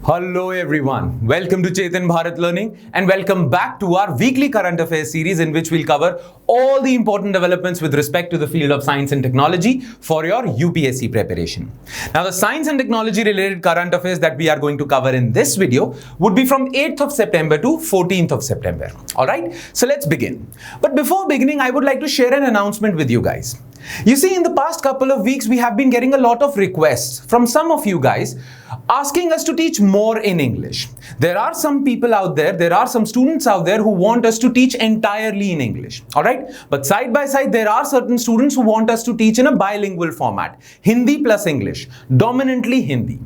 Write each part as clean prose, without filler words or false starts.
Hello everyone, welcome to Chetan Bharat Learning and welcome back to our weekly current affairs series in which we'll cover all the important developments with respect to the field of science and technology for your UPSC preparation. Now the science and technology related current affairs that we are going to cover in this video would be from 8th of September to 14th of September. Alright, so let's begin. But before beginning, I would like to share an announcement with you guys. You see, in the past couple of weeks, we have been getting a lot of requests from some of you guys asking us to teach more in English. There are some people out there, there are some students out there who want us to teach entirely in English. Alright, but side by side, there are certain students who want us to teach in a bilingual format, Hindi plus English, dominantly Hindi.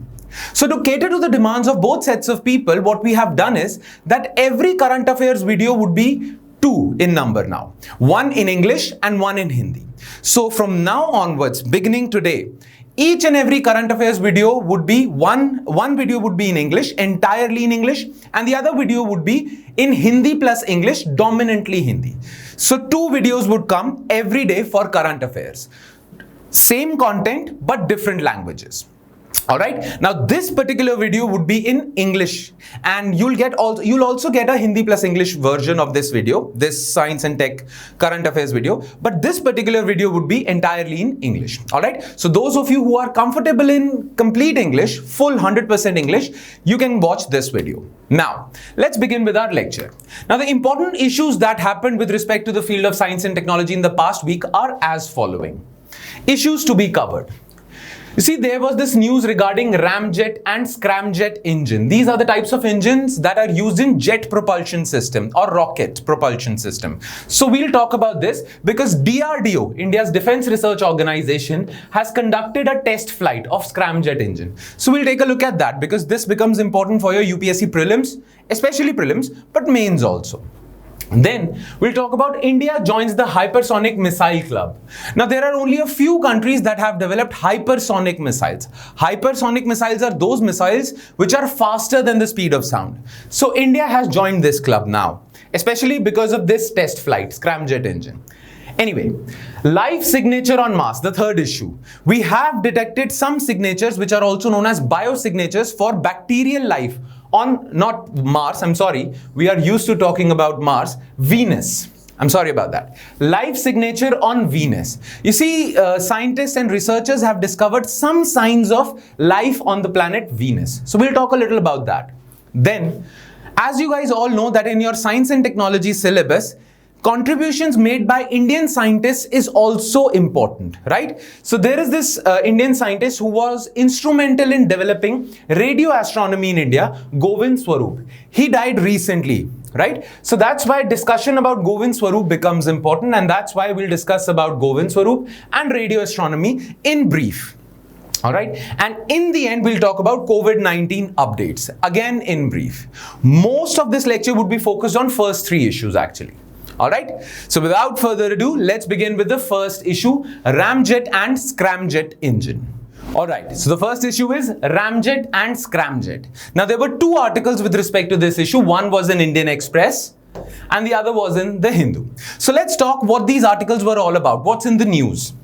So to cater to the demands of both sets of people, what we have done is that every current affairs video would be two in number now, one in English and one in Hindi. So from now onwards, beginning today, each and every current affairs video would be one video would be in English, entirely in English, and the other video would be in Hindi plus English, dominantly Hindi. So two videos would come every day for current affairs. Same content but different languages. Alright, now this particular video would be in English and you'll also get a Hindi plus English version of this video, this science and tech current affairs video, but this particular video would be entirely in English. Alright, so those of you who are comfortable in complete English, full 100% English, you can watch this video. Now, let's begin with our lecture. Now, the important issues that happened with respect to the field of science and technology in the past week are as following. Issues to be covered. You see, there was this news regarding Ramjet and Scramjet engine. These are the types of engines that are used in jet propulsion system or rocket propulsion system. So we'll talk about this because DRDO, India's Defense Research Organization, has conducted a test flight of Scramjet engine. So we'll take a look at that because this becomes important for your UPSC prelims, especially prelims, but mains also. Then we'll talk about India joins the Hypersonic Missile Club. Now there are only a few countries that have developed hypersonic missiles. Hypersonic missiles are those missiles which are faster than the speed of sound. So India has joined this club now, especially because of this test flight, Scramjet engine. Anyway, life signature on Mars, the third issue. We have detected some signatures which are also known as biosignatures for bacterial life on, not Mars, I'm sorry, we are used to talking about Mars, Venus. I'm sorry about that. Life signature on Venus. You see, scientists and researchers have discovered some signs of life on the planet Venus. So we'll talk a little about that. Then, as you guys all know that in your science and technology syllabus, contributions made by Indian scientists is also important, right? So there is this Indian scientist who was instrumental in developing radio astronomy in India, Govind Swarup. He died recently, right? So that's why discussion about Govind Swarup becomes important, and that's why we'll discuss about Govind Swarup and radio astronomy in brief. Alright, and in the end, we'll talk about Covid19 updates, again in brief. Most of this lecture would be focused on first three issues actually. Alright, so without further ado, let's begin with the first issue, Ramjet and Scramjet engine. Alright, so the first issue is Ramjet and Scramjet. Now there were two articles with respect to this issue. One was in Indian Express and the other was in the Hindu. So let's talk what these articles were all about. What's in the news?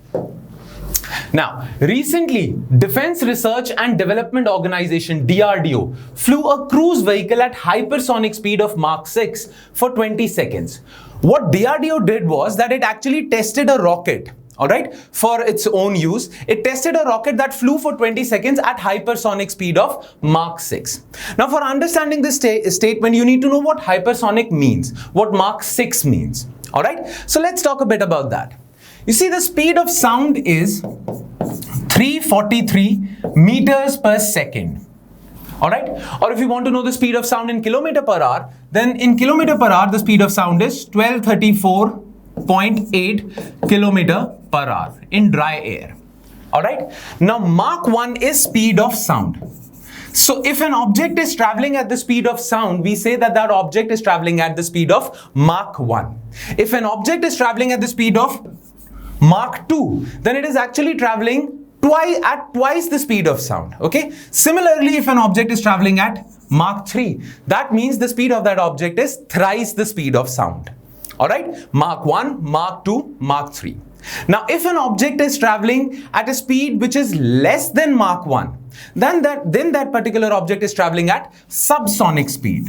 Now, recently, Defense Research and Development Organization DRDO flew a cruise vehicle at hypersonic speed of Mach 6 for 20 seconds. What DRDO did was that it actually tested a rocket, alright, for its own use. It tested a rocket that flew for 20 seconds at hypersonic speed of Mach 6. Now, for understanding this statement, you need to know what hypersonic means, what Mach 6 means, alright. So let's talk a bit about that. You see, the speed of sound is 343 meters per second. Alright? Or if you want to know the speed of sound in kilometer per hour, then in kilometer per hour, the speed of sound is 1234.8 kilometer per hour in dry air. Alright? Now, Mach 1 is speed of sound. So if an object is traveling at the speed of sound, we say that that object is traveling at the speed of Mach 1. If an object is traveling at the speed of Mach 2, then it is actually traveling at twice the speed of sound. Okay. Similarly, if an object is traveling at Mach 3, that means the speed of that object is thrice the speed of sound. Alright. Mach 1, Mach 2, Mach 3. Now, if an object is traveling at a speed which is less than Mach 1, then that particular object is traveling at subsonic speed.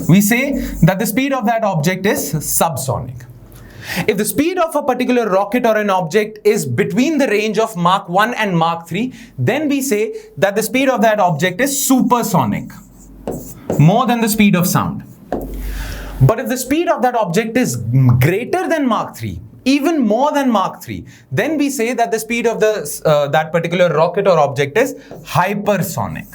We say that the speed of that object is subsonic. If the speed of a particular rocket or an object is between the range of Mach 1 and Mach 3, then we say that the speed of that object is supersonic, more than the speed of sound. But if the speed of that object is greater than Mach 3, even more than Mach 3, then we say that the speed of that particular rocket or object is hypersonic.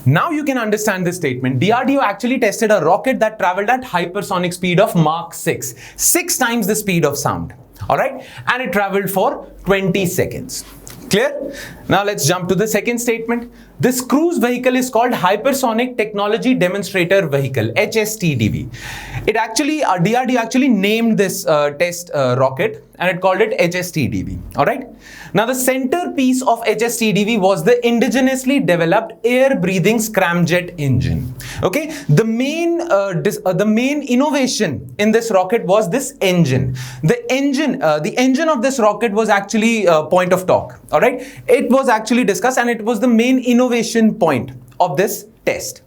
Now you can understand this statement. DRDO actually tested a rocket that traveled at hypersonic speed of Mach 6, 6 times the speed of sound. Alright, and it traveled for 20 seconds. Clear? Now let's jump to the second statement. This cruise vehicle is called Hypersonic Technology Demonstrator Vehicle, HSTDV. It actually, DRDO actually named this test rocket and it called it HSTDV. Alright. Now the centerpiece of HSTDV was the indigenously developed air-breathing scramjet engine. Okay. The main innovation in this rocket was this engine. The engine of this rocket was actually point of torque. Alright. It was actually discussed and it was the main innovation point of this test.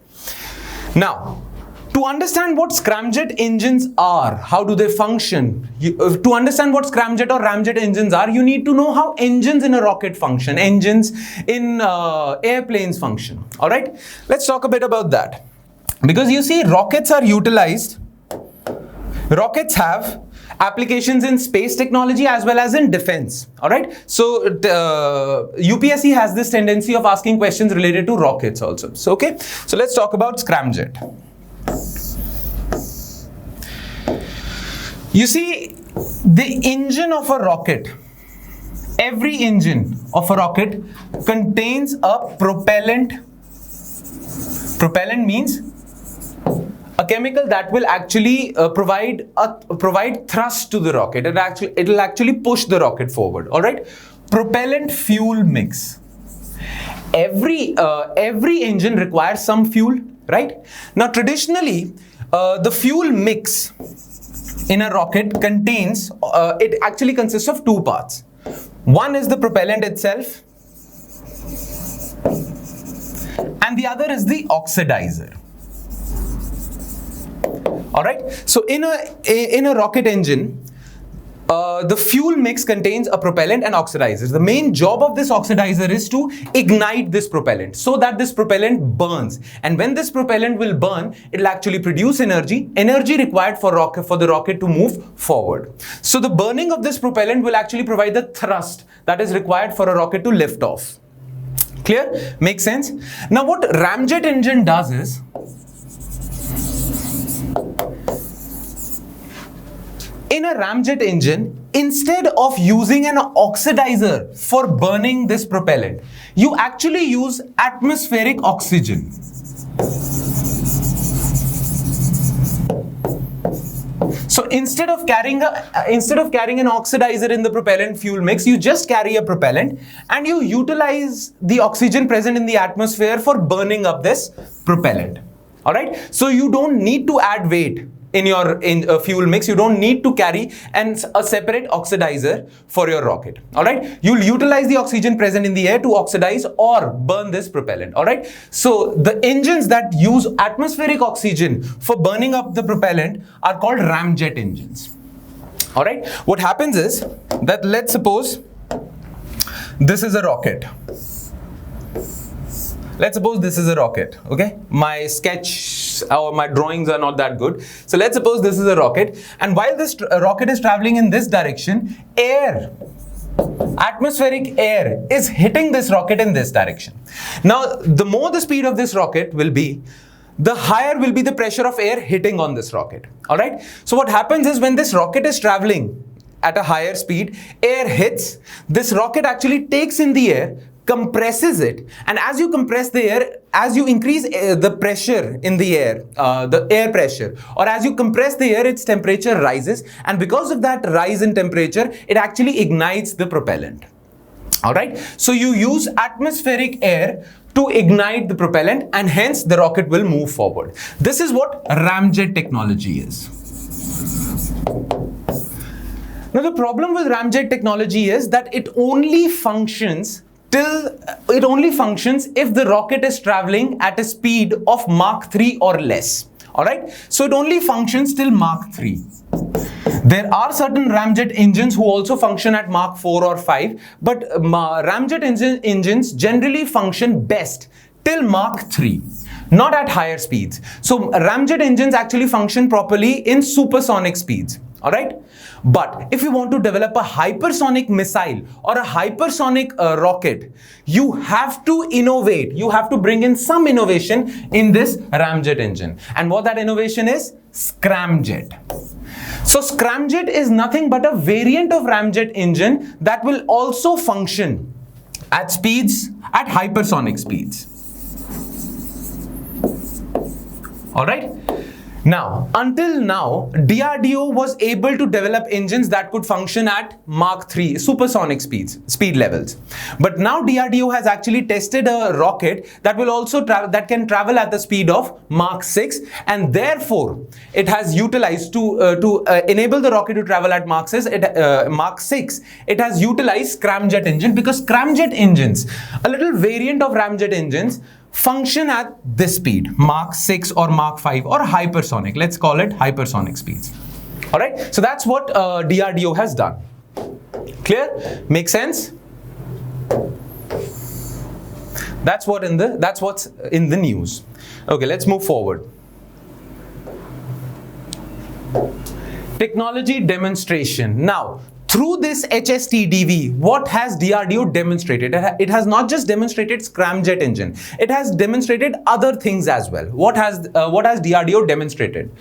Now, to understand what scramjet engines are, how do they function, to understand what scramjet or ramjet engines are, you need to know how engines in a rocket function, engines in airplanes function. All right, let's talk a bit about that. Because you see, rockets are utilized, rockets have applications in space technology as well as in defense. All right, so UPSC has this tendency of asking questions related to rockets also. So okay, so let's talk about scramjet. You see, the engine of a rocket, every engine of a rocket contains a propellant. Propellant means a chemical that will actually provide thrust to the rocket. It will actually push the rocket forward. All right, propellant fuel mix. Every engine requires some fuel, right? Now traditionally, the fuel mix in a rocket contains, it actually consists of two parts. One is the propellant itself and the other is the oxidizer. All right, so in a rocket engine, the fuel mix contains a propellant and oxidizers. The main job of this oxidizer is to ignite this propellant so that this propellant burns. And when this propellant will burn, it will actually produce energy required for the rocket to move forward. So the burning of this propellant will actually provide the thrust that is required for a rocket to lift off. Clear? Makes sense? Now what ramjet engine does is, in a ramjet engine, instead of using an oxidizer for burning this propellant, you actually use atmospheric oxygen. So instead of carrying an oxidizer in the propellant fuel mix, you just carry a propellant and you utilize the oxygen present in the atmosphere for burning up this propellant. All right, so you don't need to add weight in your fuel mix. You don't need to carry a separate oxidizer for your rocket. All right, you'll utilize the oxygen present in the air to oxidize or burn this propellant. All right, so the engines that use atmospheric oxygen for burning up the propellant are called ramjet engines. All right, what happens is that, let's suppose this is a rocket. Let's suppose this is a rocket. Okay, my sketch or my drawings are not that good. So let's suppose this is a rocket, and while this rocket is traveling in this direction, atmospheric air is hitting this rocket in this direction. Now, the more the speed of this rocket will be, the higher will be the pressure of air hitting on this rocket. All right. So what happens is, when this rocket is traveling at a higher speed, air hits, this rocket actually takes in the air, compresses it, and as you compress the air, as you increase the pressure in the air pressure, or as you compress the air, its temperature rises, and because of that rise in temperature, it actually ignites the propellant. All right, so you use atmospheric air to ignite the propellant, and hence the rocket will move forward. This is what ramjet technology is. Now the problem with Ramjet technology is that it only functions if the rocket is traveling at a speed of Mach 3 or less. Alright, so it only functions till Mach 3. There are certain Ramjet engines who also function at Mach 4 or 5, but Ramjet engines generally function best till Mach 3, not at higher speeds. So Ramjet engines actually function properly in supersonic speeds. Alright, but if you want to develop a hypersonic missile or a hypersonic rocket, you have to innovate. You have to bring in some innovation in this Ramjet engine. And what that innovation is? Scramjet. So Scramjet is nothing but a variant of Ramjet engine that will also function at hypersonic speeds. Alright. Now, until now, DRDO was able to develop engines that could function at Mach 3 supersonic speed levels. But now DRDO has actually tested a rocket that will also that can travel at the speed of Mach 6, and therefore it has utilized to enable the rocket to travel at Mach 6. It has utilized Scramjet engine, because Scramjet engines, a little variant of Ramjet engines, function at this speed, Mach 6 or Mach 5 or hypersonic. Let's call it hypersonic speeds. All right. So that's what DRDO has done. Clear? Make sense? That's what's in the news. Okay, let's move forward. Technology demonstration. Now, through this HSTDV, what has DRDO demonstrated? It has not just demonstrated Scramjet engine. It has demonstrated other things as well. What has DRDO demonstrated?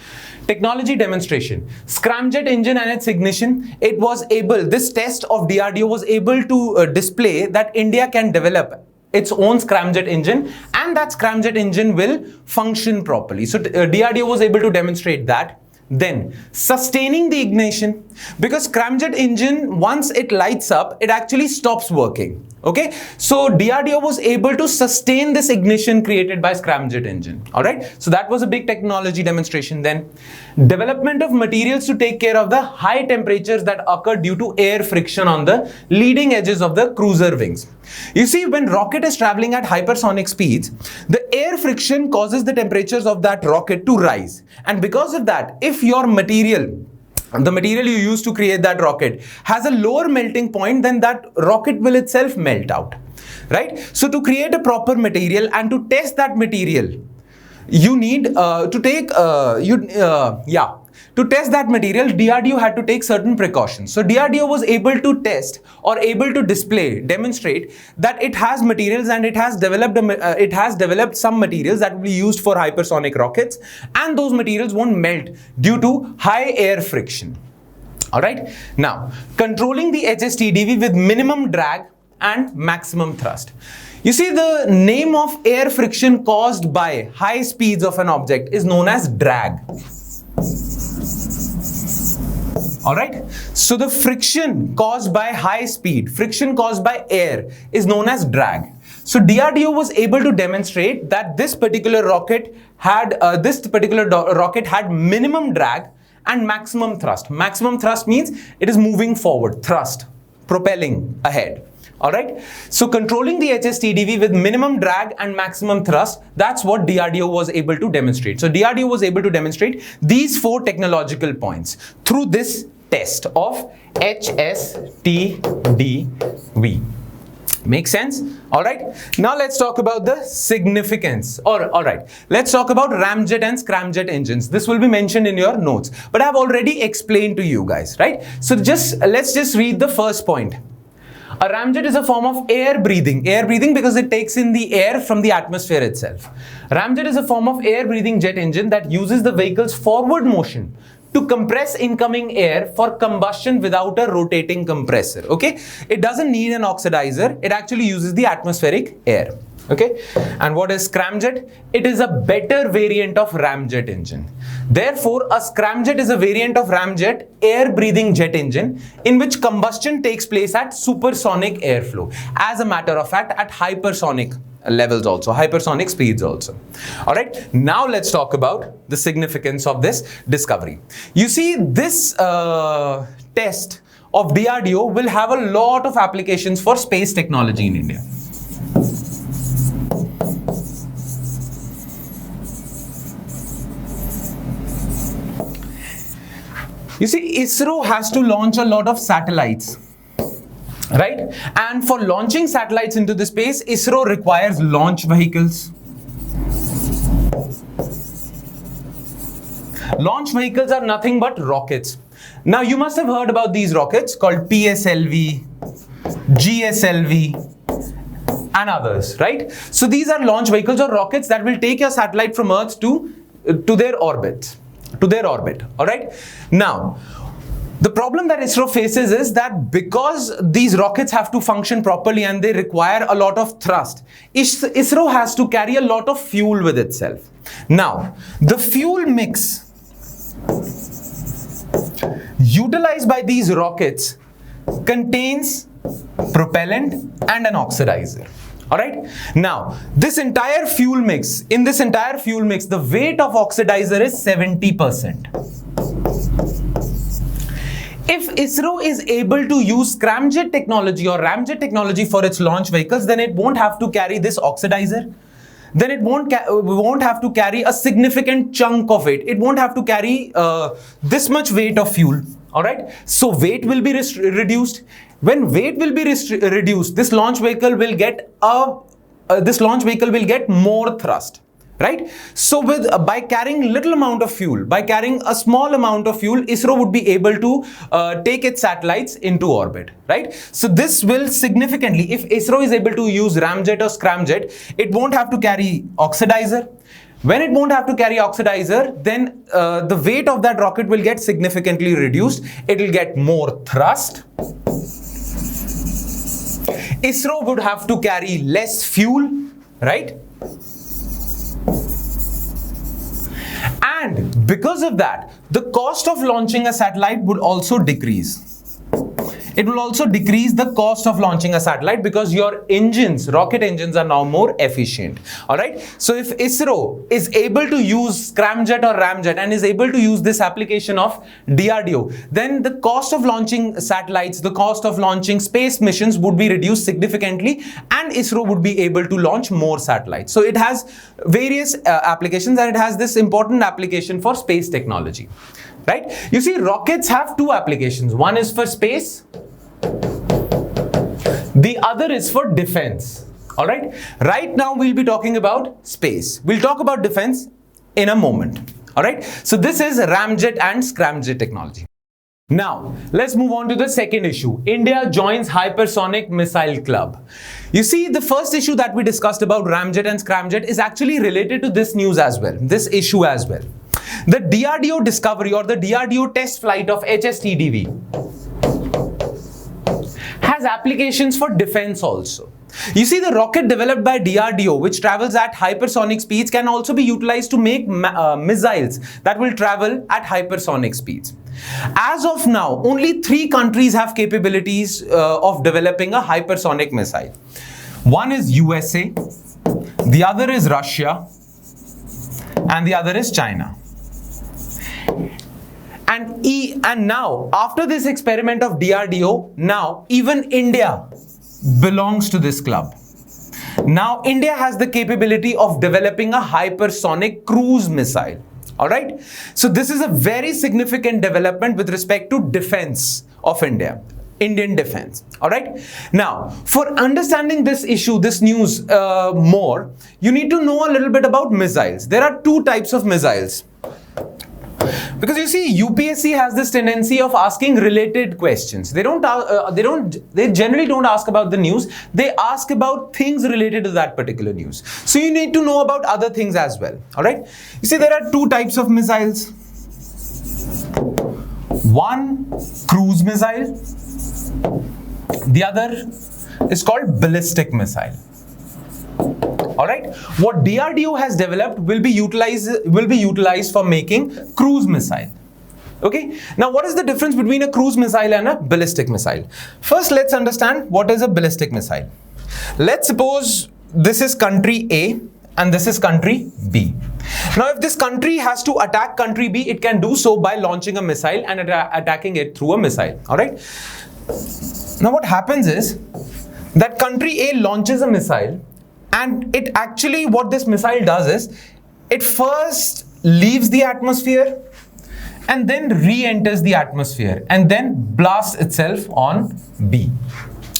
Technology demonstration. Scramjet engine and its ignition. This test of DRDO was able to display that India can develop its own Scramjet engine, and that Scramjet engine will function properly. So DRDO was able to demonstrate that. Then sustaining the ignition, because Scramjet engine, once it lights up, it actually stops working. Okay, so DRDO was able to sustain this ignition created by Scramjet engine. All right, so that was a big technology demonstration. Then development of materials to take care of the high temperatures that occur due to air friction on the leading edges of the cruiser wings. You see, when rocket is traveling at hypersonic speeds, the air friction causes the temperatures of that rocket to rise, and because of that, if your the material you use to create that rocket has a lower melting point, then that rocket will itself melt out, right? So to create a proper material and to test that material, you need to test that material, DRDO had to take certain precautions. So DRDO was able to test or able to demonstrate that it has materials, and it has developed some materials that will be used for hypersonic rockets, and those materials won't melt due to high air friction. All right. Now, controlling the HSTDV with minimum drag and maximum thrust. You see, the name of air friction caused by high speeds of an object is known as drag. All right. So the friction caused by high speed, friction caused by air, is known as drag. So DRDO was able to demonstrate that this particular rocket had minimum drag and maximum thrust. Maximum thrust means it is moving forward, thrust, propelling ahead. All right. So controlling the HSTDV with minimum drag and maximum thrust, that's what DRDO was able to demonstrate. So DRDO was able to demonstrate these 4 technological points through this test of HSTDV. Make sense? All right. Now let's talk about the significance. All right. Let's talk about Ramjet and Scramjet engines. This will be mentioned in your notes, but I've already explained to you guys, right? So let's just read the first point. A ramjet is a form of air breathing because it takes in the air from the atmosphere itself. Ramjet is a form of air breathing jet engine that uses the vehicle's forward motion to compress incoming air for combustion without a rotating compressor. Okay, it doesn't need an oxidizer, it actually uses the atmospheric air. Okay, and what is Scramjet? It is a better variant of Ramjet engine. Therefore, a Scramjet is a variant of Ramjet air-breathing jet engine in which combustion takes place at supersonic airflow. As a matter of fact, at hypersonic levels also, hypersonic speeds also. All right, now let's talk about the significance of this discovery. You see, this test of DRDO will have a lot of applications for space technology in India. You see, ISRO has to launch a lot of satellites, right? And for launching satellites into the space, ISRO requires launch vehicles. Launch vehicles are nothing but rockets. Now, you must have heard about these rockets called PSLV, GSLV, and others, right? So these are launch vehicles or rockets that will take your satellite from Earth to their orbit. All right. Now, the problem that ISRO faces is that because these rockets have to function properly and they require a lot of thrust, ISRO has to carry a lot of fuel with itself. Now, the fuel mix utilized by these rockets contains propellant and an oxidizer. All right. Now, this entire fuel mix, the weight of oxidizer is 70%. If ISRO is able to use scramjet technology or ramjet technology for its launch vehicles, then it won't have to carry this oxidizer. Then it won't have to carry a significant chunk of it. It won't have to carry this much weight of fuel. All right. So weight will be reduced. When weight will be reduced, this launch vehicle will get more thrust, right? So by carrying little amount of fuel, by carrying a small amount of fuel, ISRO would be able to take its satellites into orbit, right? So this will significantly, if ISRO is able to use ramjet or scramjet, it won't have to carry oxidizer. When it won't have to carry oxidizer, then the weight of that rocket will get significantly reduced. It will get more thrust. ISRO would have to carry less fuel, right? And because of that, the cost of launching a satellite would also decrease. It will also decrease the cost of launching a satellite because your engines, rocket engines, are now more efficient. All right. So if ISRO is able to use scramjet or ramjet and is able to use this application of DRDO, then the cost of launching satellites, the cost of launching space missions would be reduced significantly, and ISRO would be able to launch more satellites. So it has various applications, and it has this important application for space technology. Right? You see, rockets have two applications. One is for space. The other is for defense. All right. Right now, we'll be talking about space. We'll talk about defense in a moment. All right. So this is ramjet and scramjet technology. Now, let's move on to the second issue. India joins Hypersonic Missile Club. You see, the first issue that we discussed about ramjet and scramjet is actually related to this news as well, this issue as well. The DRDO discovery or the DRDO test flight of HSTDV has applications for defense also. You see, the rocket developed by DRDO, which travels at hypersonic speeds, can also be utilized to make missiles that will travel at hypersonic speeds. As of now, only 3 countries have capabilities of developing a hypersonic missile. One is USA, the other is Russia, and the other is China. And now, after this experiment of DRDO, now even India belongs to this club. Now, India has the capability of developing a hypersonic cruise missile. All right. So this is a very significant development with respect to defense of India. Indian defense. All right. Now, for understanding this issue, this news more, you need to know a little bit about missiles. There are 2 types of missiles. Because you see, UPSC has this tendency of asking related questions. They generally don't ask about the news. They ask about things related to that particular news. So you need to know about other things as well. All right. You see, there are 2 types of missiles. One, cruise missile. The other is called ballistic missile. All right. What DRDO has developed will be utilized for making cruise missile. Okay. Now, what is the difference between a cruise missile and a ballistic missile? First, let's understand what is a ballistic missile. Let's suppose this is country A and this is country B. Now, if this country has to attack country B, it can do so by launching a missile and attacking it through a missile. All right. Now what happens is that country A launches a missile, and it actually, what this missile does is, it first leaves the atmosphere and then re-enters the atmosphere and then blasts itself on B.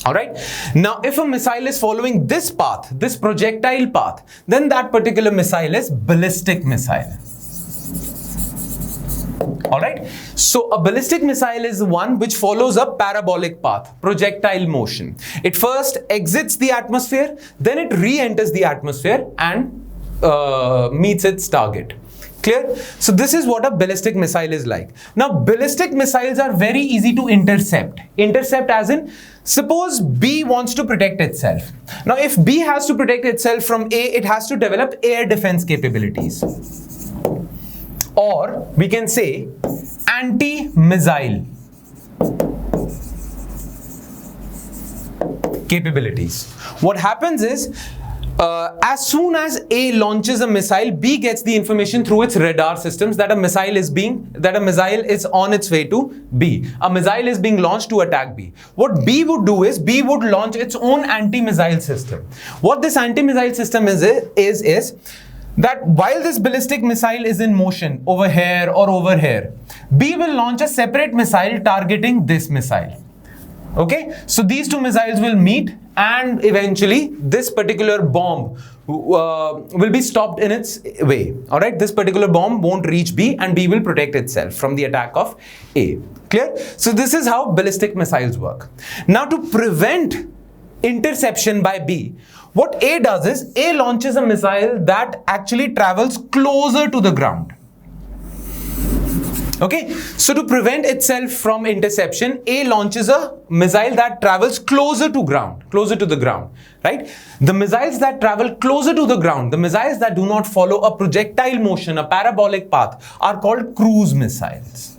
Alright, now if a missile is following this path, this projectile path, then that particular missile is ballistic missile. Alright, so a ballistic missile is one which follows a parabolic path, projectile motion. It first exits the atmosphere, then it re-enters the atmosphere and meets its target. Clear? So this is what a ballistic missile is like. Now ballistic missiles are very easy to intercept. Intercept as in, suppose B wants to protect itself. Now if B has to protect itself from A, it has to develop air defense capabilities. Or we can say anti-missile capabilities. What happens is, as soon as A launches a missile, B gets the information through its radar systems that a missile is on its way to B. A missile is being launched to attack B. What B would do is, B would launch its own anti-missile system. What this anti-missile system is that while this ballistic missile is in motion over here or over here, B will launch a separate missile targeting this missile. Okay, so these two missiles will meet and eventually this particular bomb will be stopped in its way. Alright, this particular bomb won't reach B and B will protect itself from the attack of A. Clear? So this is how ballistic missiles work. Now to prevent interception by B, what A does is, A launches a missile that actually travels closer to the ground. Okay, so to prevent itself from interception, A launches a missile that travels closer to the ground, right? The missiles that travel closer to the ground, the missiles that do not follow a projectile motion, a parabolic path, are called cruise missiles.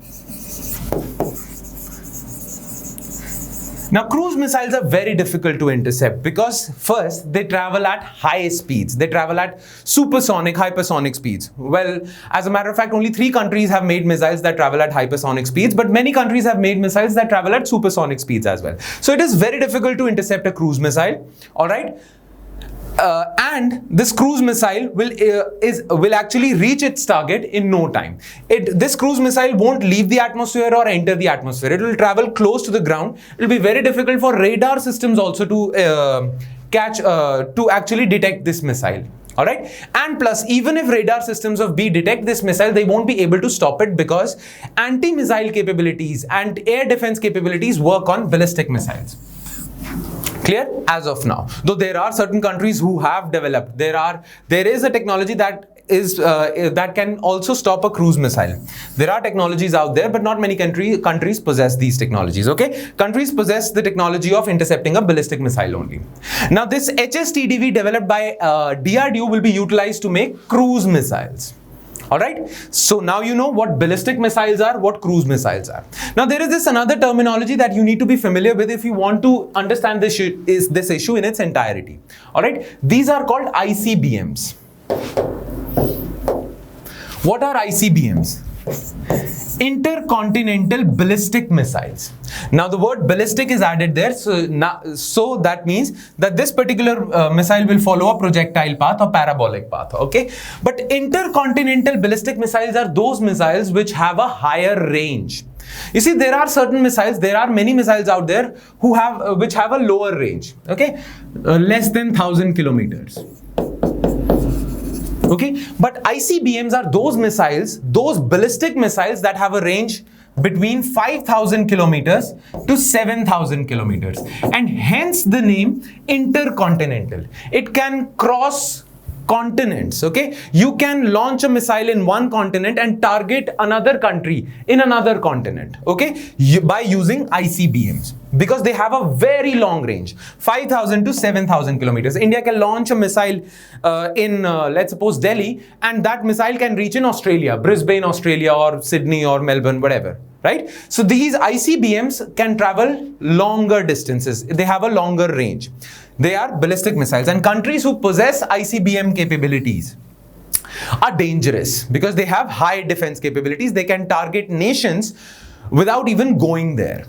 Now, cruise missiles are very difficult to intercept because first, they travel at high speeds. They travel at supersonic, hypersonic speeds. Well, as a matter of fact, only 3 countries have made missiles that travel at hypersonic speeds, but many countries have made missiles that travel at supersonic speeds as well. So it is very difficult to intercept a cruise missile, all right? And this cruise missile will actually reach its target in no time. This cruise missile won't leave the atmosphere or enter the atmosphere. It will travel close to the ground. It will be very difficult for radar systems also to actually detect this missile. All right, and plus, even if radar systems of B detect this missile, they won't be able to stop it because anti-missile capabilities and air defense capabilities work on ballistic missiles. Clear? As of now, though there are certain countries who have developed, there is a technology that can also stop a cruise missile. There are technologies out there, but not many countries possess these technologies. Okay, countries possess the technology of intercepting a ballistic missile only. Now, this HSTDV developed by DRDO will be utilized to make cruise missiles. Alright, so now you know what ballistic missiles are, what cruise missiles are. Now there is this another terminology that you need to be familiar with if you want to understand this issue in its entirety. Alright, these are called ICBMs. What are ICBMs? Intercontinental ballistic missiles. Now the word ballistic is added there, so that means that this particular missile will follow a projectile path or parabolic path. Okay, but intercontinental ballistic missiles are those missiles which have a higher range. You see, there are certain missiles, there are many missiles out there which have a lower range. Okay, less than 1,000 kilometers. Okay, but ICBMs are those missiles, those ballistic missiles that have a range between 5,000 kilometers to 7,000 kilometers, and hence the name intercontinental. It can cross continents. Okay, you can launch a missile in one continent and target another country in another continent, okay, by using ICBMs, because they have a very long range, 5,000 to 7,000 kilometers. India can launch a missile in let's suppose Delhi, and that missile can reach in Australia, Brisbane, Australia, or Sydney or Melbourne, whatever. Right? So these ICBMs can travel longer distances. They have a longer range. They are ballistic missiles, and countries who possess ICBM capabilities are dangerous because they have high defense capabilities. They can target nations without even going there.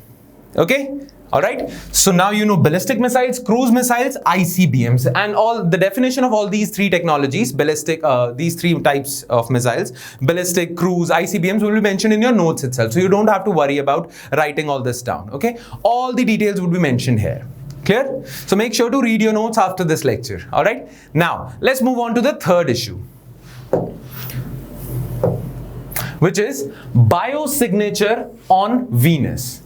Okay? All right, so now you know ballistic missiles, cruise missiles, ICBMs, and all the definition of all these three technologies, ballistic, these three types of missiles, ballistic, cruise, ICBMs will be mentioned in your notes itself. So you don't have to worry about writing all this down, okay? All the details would be mentioned here. Clear? So make sure to read your notes after this lecture, all right? Now, let's move on to the third issue, which is biosignature on Venus.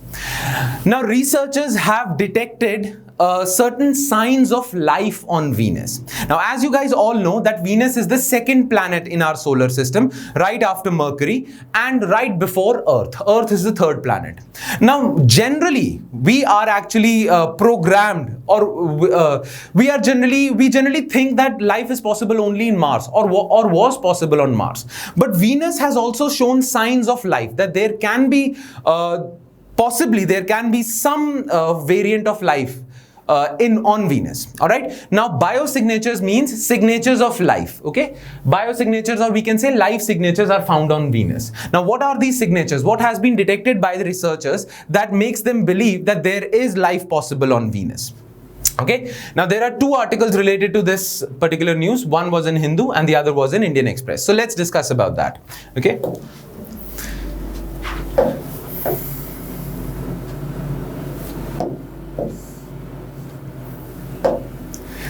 Now, researchers have detected certain signs of life on Venus. Now, as you guys all know that Venus is the second planet in our solar system, right after Mercury and right before Earth. Earth is the third planet. Now, generally, we are actually programmed, or we generally think that life is possible only in Mars, or was possible on Mars. But Venus has also shown signs of life, that there can be possibly there can be some variant of life on Venus. All right. Now, biosignatures means signatures of life. Okay. Biosignatures, or we can say life signatures, are found on Venus. Now, what are these signatures? What has been detected by the researchers that makes them believe that there is life possible on Venus? Okay. Now, there are two articles related to this particular news. One was in Hindu and the other was in Indian Express. So let's discuss about that. Okay.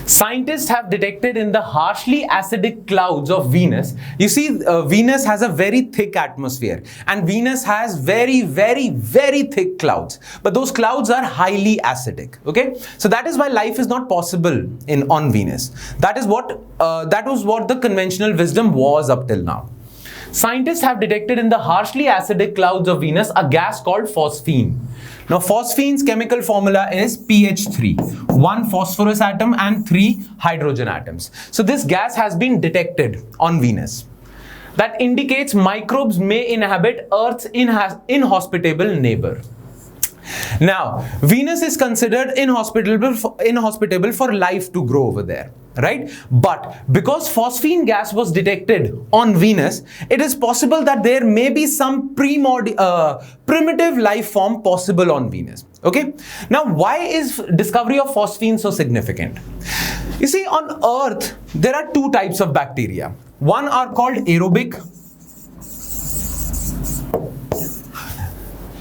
Scientists have detected in the harshly acidic clouds of Venus. You see, Venus has a very thick atmosphere, and Venus has very, very, very thick clouds. But those clouds are highly acidic. Okay, so that is why life is not possible on Venus. That was what the conventional wisdom was up till now. Scientists have detected in the harshly acidic clouds of Venus a gas called phosphine. Now, phosphine's chemical formula is PH3, 1 phosphorus atom and 3 hydrogen atoms. So this gas has been detected on Venus. That indicates microbes may inhabit Earth's inhospitable neighbor. Now, Venus is considered inhospitable for life to grow over there, right? But because phosphine gas was detected on Venus, it is possible that there may be some primitive life form possible on Venus. Okay. Now, why is discovery of phosphine so significant? You see, on Earth, there are two types of bacteria. One are called aerobic.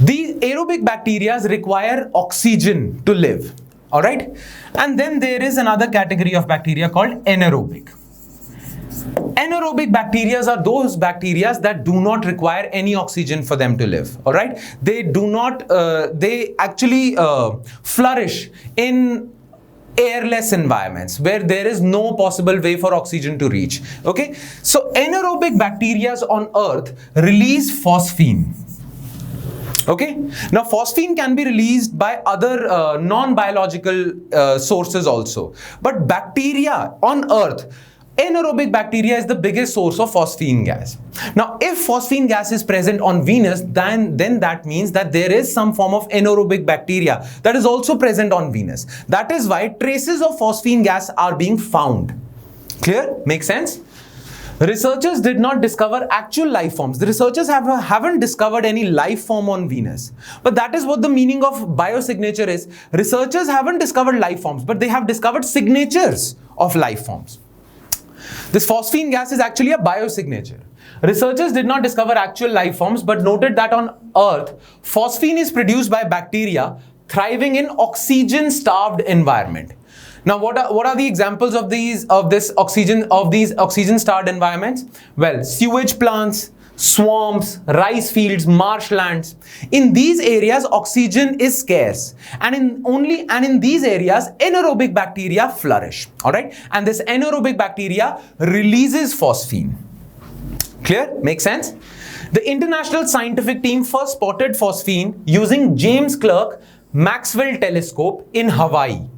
These aerobic bacteria require oxygen to live, all right? And then there is another category of bacteria called anaerobic. Anaerobic bacteria are those bacteria that do not require any oxygen for them to live, all right? They do not, they actually flourish in airless environments where there is no possible way for oxygen to reach, okay? So anaerobic bacteria on Earth release phosphine. Okay. Now, phosphine can be released by other non-biological sources also. But bacteria on Earth, anaerobic bacteria is the biggest source of phosphine gas. Now, if phosphine gas is present on Venus, then that means that there is some form of anaerobic bacteria that is also present on Venus. That is why traces of phosphine gas are being found. Clear? Make sense? Researchers did not discover actual life forms. The researchers haven't discovered any life form on Venus. But that is what the meaning of biosignature is. Researchers haven't discovered life forms, but they have discovered signatures of life forms. This phosphine gas is actually a biosignature. Researchers did not discover actual life forms, but noted that on Earth, phosphine is produced by bacteria thriving in oxygen-starved environment. Now, what are the examples of these oxygen-starved environments? Well, sewage plants, swamps, rice fields, marshlands. In these areas, oxygen is scarce, and in these areas, anaerobic bacteria flourish. All right, and this anaerobic bacteria releases phosphine. Clear? Make sense? The international scientific team first spotted phosphine using James Clerk Maxwell telescope in Hawaii,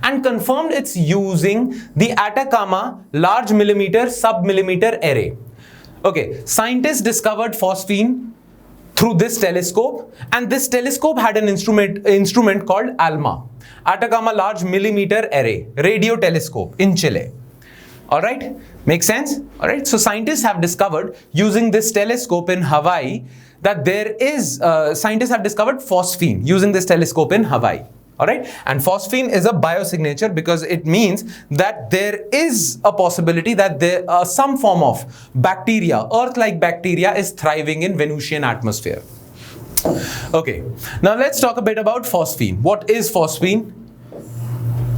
and confirmed it's using the Atacama Large Millimeter Submillimeter Array. Okay, scientists discovered phosphine through this telescope, and this telescope had an instrument called ALMA, Atacama Large Millimeter Array Radio Telescope in Chile. All right, make sense? All right, so scientists have discovered using this telescope in Hawaii that scientists have discovered phosphine using this telescope in Hawaii. All right, and phosphine is a biosignature because it means that there is a possibility that there some form of bacteria, Earth-like bacteria, is thriving in Venusian atmosphere. Okay, now let's talk a bit about phosphine. What is phosphine?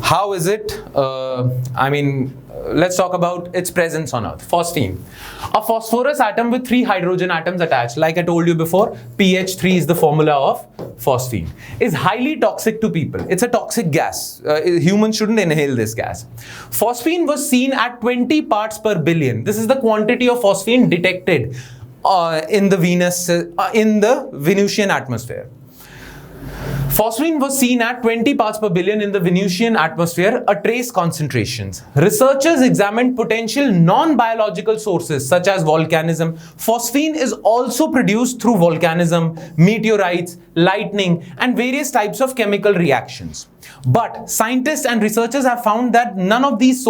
How is it? Let's talk about its presence on Earth. Phosphine, a phosphorus atom with 3 hydrogen atoms attached. Like I told you before, pH3 is the formula of phosphine. Is highly toxic to people. It's a toxic gas. Humans shouldn't inhale this gas. Phosphine was seen at 20 parts per billion. This is the quantity of phosphine detected in the Venusian atmosphere. Phosphine was seen at 20 parts per billion in the Venusian atmosphere, a trace concentrations. Researchers examined potential non-biological sources such as volcanism. Phosphine is also produced through volcanism, meteorites, lightning, and various types of chemical reactions. But scientists and researchers have found that none of these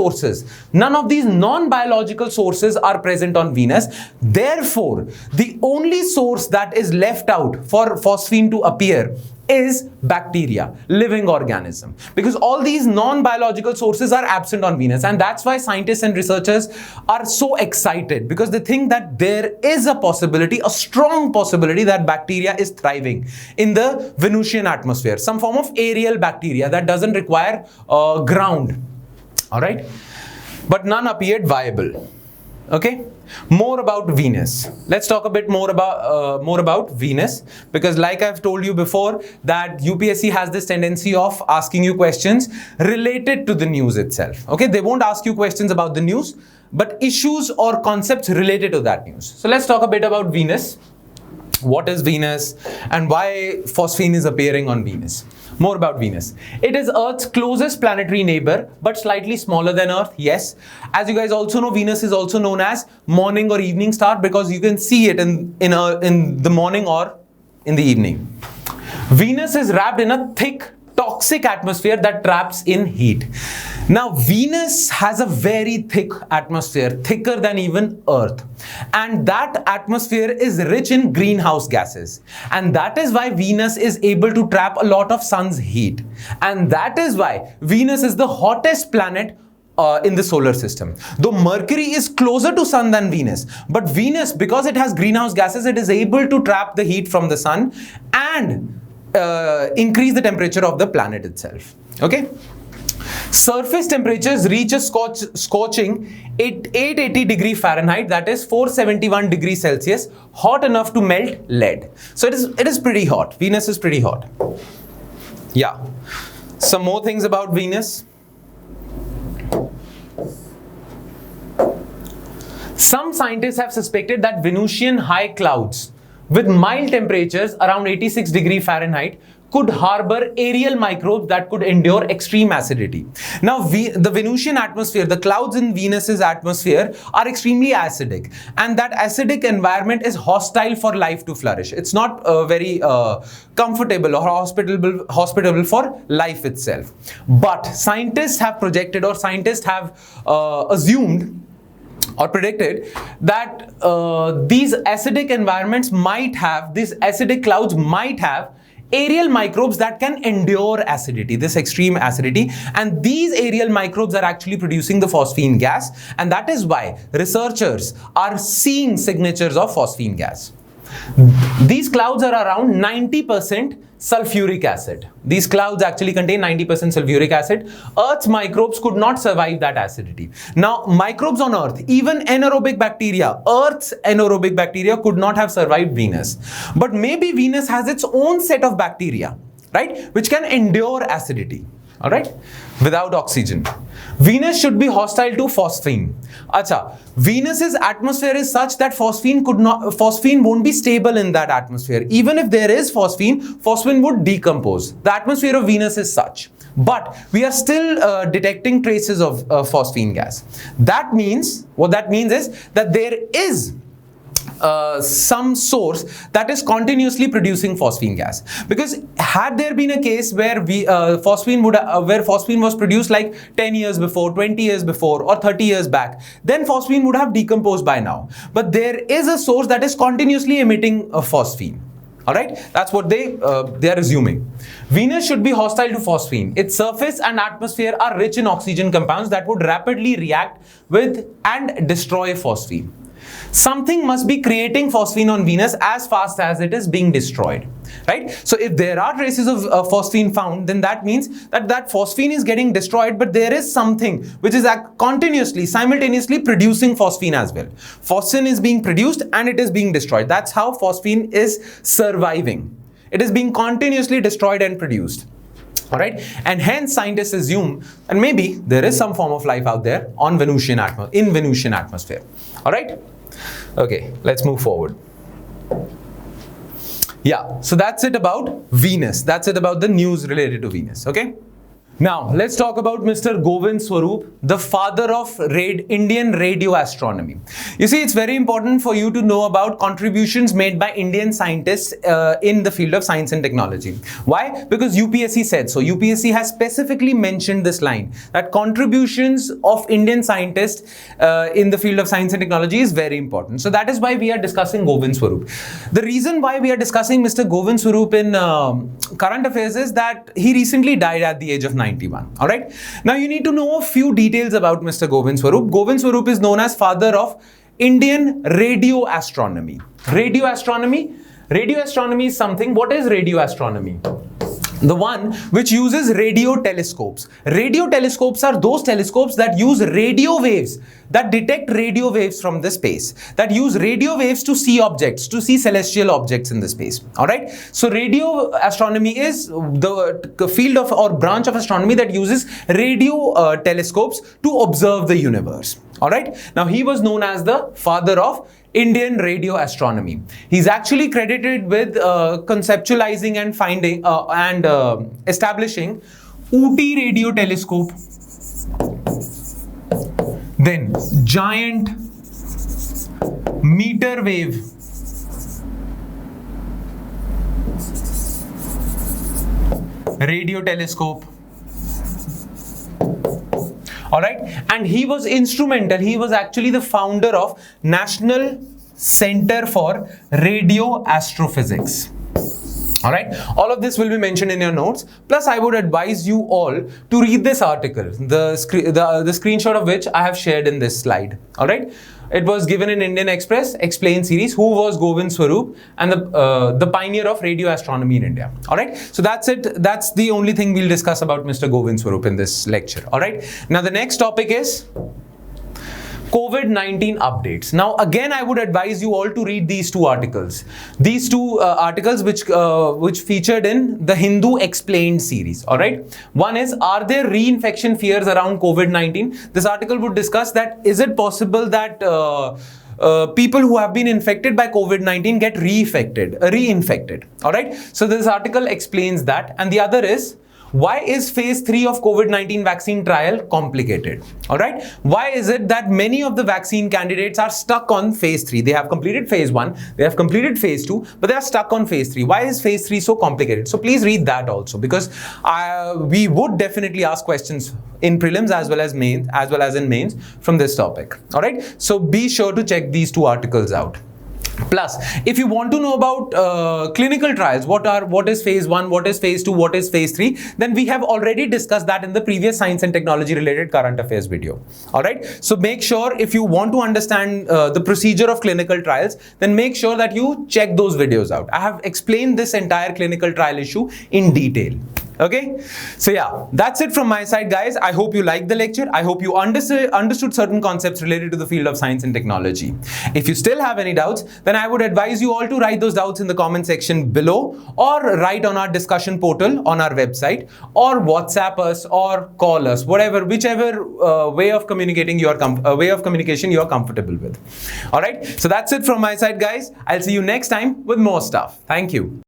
non-biological sources are present on Venus. Therefore, the only source that is left out for phosphine to appear is bacteria, living organism, because all these non-biological sources are absent on Venus, and that's why scientists and researchers are so excited, because they think that there is a possibility, a strong possibility, that bacteria is thriving in the Venusian atmosphere, some form of aerial bacteria that doesn't require ground. All right, but none appeared viable. Okay, more about Venus. Let's talk a bit more about Venus, because like I've told you before, that UPSC has this tendency of asking you questions related to the news itself. Okay, they won't ask you questions about the news, but issues or concepts related to that news. So let's talk a bit about Venus. What is Venus and why phosphine is appearing on Venus? More about Venus. It is Earth's closest planetary neighbor, but slightly smaller than Earth. Yes. As you guys also know, Venus is also known as morning or evening star, because you can see it in the morning or in the evening. Venus is wrapped in a thick, toxic atmosphere that traps in heat. Now, Venus has a very thick atmosphere, thicker than even Earth. And that atmosphere is rich in greenhouse gases. And that is why Venus is able to trap a lot of sun's heat. And that is why Venus is the hottest planet in the solar system. Though Mercury is closer to sun than Venus, but Venus, because it has greenhouse gases, it is able to trap the heat from the sun and increase the temperature of the planet itself. Okay. Surface temperatures reach a scorching 880 degree Fahrenheit, that is 471 degrees Celsius, hot enough to melt lead. So it is pretty hot. Venus is pretty hot. Yeah. Some more things about Venus. Some scientists have suspected that Venusian high clouds with mild temperatures around 86 degrees Fahrenheit could harbor aerial microbes that could endure extreme acidity. Now, the Venusian atmosphere, the clouds in Venus's atmosphere are extremely acidic, and that acidic environment is hostile for life to flourish. It's not very comfortable or hospitable for life itself. But scientists have projected, or scientists have assumed or predicted that these acidic environments might have, these acidic clouds might have aerial microbes that can endure acidity, this extreme acidity, and these aerial microbes are actually producing the phosphine gas, and that is why researchers are seeing signatures of phosphine gas. These clouds are around 90% sulfuric acid. These clouds actually contain 90% sulfuric acid. Earth's microbes could not survive that acidity. Now, microbes on Earth, even anaerobic bacteria, Earth's anaerobic bacteria could not have survived Venus. But maybe Venus has its own set of bacteria, right, which can endure acidity. All right, without oxygen. Venus should be hostile to phosphine. Acha, Venus's atmosphere is such that phosphine won't be stable in that atmosphere. Even if there is phosphine would decompose. The atmosphere of Venus is such. But we are still detecting traces of phosphine gas. That means, what that means is that there is some source that is continuously producing phosphine gas, because had there been a case where phosphine was produced like 10 years before, 20 years before, or 30 years back, then phosphine would have decomposed by now. But there is a source that is continuously emitting phosphine. All right, that's what they are assuming. Venus should be hostile to phosphine. Its surface and atmosphere are rich in oxygen compounds that would rapidly react with and destroy phosphine. Something must be creating phosphine on Venus as fast as it is being destroyed, right? So if there are traces of phosphine found, then that means that phosphine is getting destroyed, but there is something which is continuously, simultaneously producing phosphine as well. Phosphine is being produced and it is being destroyed. That's how phosphine is surviving. It is being continuously destroyed and produced. All right, and hence scientists assume that maybe there is some form of life out there on Venusian atmosphere. All right, okay, let's move forward. Yeah, so that's it about Venus. That's it about the news related to Venus. Okay. Now, let's talk about Mr. Govind Swarup, the father of Indian radio astronomy. You see, it's very important for you to know about contributions made by Indian scientists in the field of science and technology. Why? Because UPSC said so. UPSC has specifically mentioned this line, that contributions of Indian scientists in the field of science and technology is very important. So that is why we are discussing Govind Swarup. The reason why we are discussing Mr. Govind Swarup in current affairs is that he recently died at the age of 91. All right. Now you need to know a few details about Mr. Govind Swarup. Govind Swarup is known as father of Indian radio astronomy. Radio astronomy is something. What is radio astronomy? The one which uses radio telescopes. Radio telescopes are those telescopes that use radio waves, that detect radio waves from the space, that use radio waves to see objects, to see celestial objects in the space. All right. So radio astronomy is the field of or branch of astronomy that uses radio telescopes to observe the universe. All right. Now he was known as the father of Indian radio astronomy. He's actually credited with conceptualizing and finding and establishing Ooty radio telescope, then giant meter wave radio telescope. All right, and he was instrumental. He was actually the founder of National Center for Radio Astrophysics. All right, all of this will be mentioned in your notes. Plus, I would advise you all to read this article, the screenshot of which I have shared in this slide. All right, it was given in Indian Express Explain series. Who was Govind Swarup, and the pioneer of radio astronomy in India. All right, so that's it. That's the only thing we'll discuss about Mr. Govind Swarup in this lecture. All right, now the next topic is Covid-19 updates. Now again, I would advise you all to read these two articles. These two articles which featured in the Hindu Explained series. All right. One is, are there reinfection fears around Covid-19? This article would discuss that. Is it possible that people who have been infected by Covid-19 get reinfected? All right. So this article explains that. And the other is, why is phase 3 of Covid-19 vaccine trial complicated? All right. Why is it that many of the vaccine candidates are stuck on phase 3? They have completed phase 1, they have completed phase 2, but they are stuck on phase 3. Why is phase 3 so complicated? So please read that also, because we would definitely ask questions in prelims as well as in mains from this topic. All right. So be sure to check these two articles out. Plus, if you want to know about clinical trials, what is phase 1, what is phase 2, what is phase 3, then we have already discussed that in the previous science and technology related current affairs video. All right. So make sure, if you want to understand the procedure of clinical trials, then make sure that you check those videos out. I have explained this entire clinical trial issue in detail. Okay, so yeah, that's it from my side, guys. I hope you liked the lecture. I hope you understood certain concepts related to the field of science and technology. If you still have any doubts, then I would advise you all to write those doubts in the comment section below, or write on our discussion portal on our website, or WhatsApp us, or call us, whichever way of communication you are comfortable with. All right, so that's it from my side, guys. I'll see you next time with more stuff. Thank you.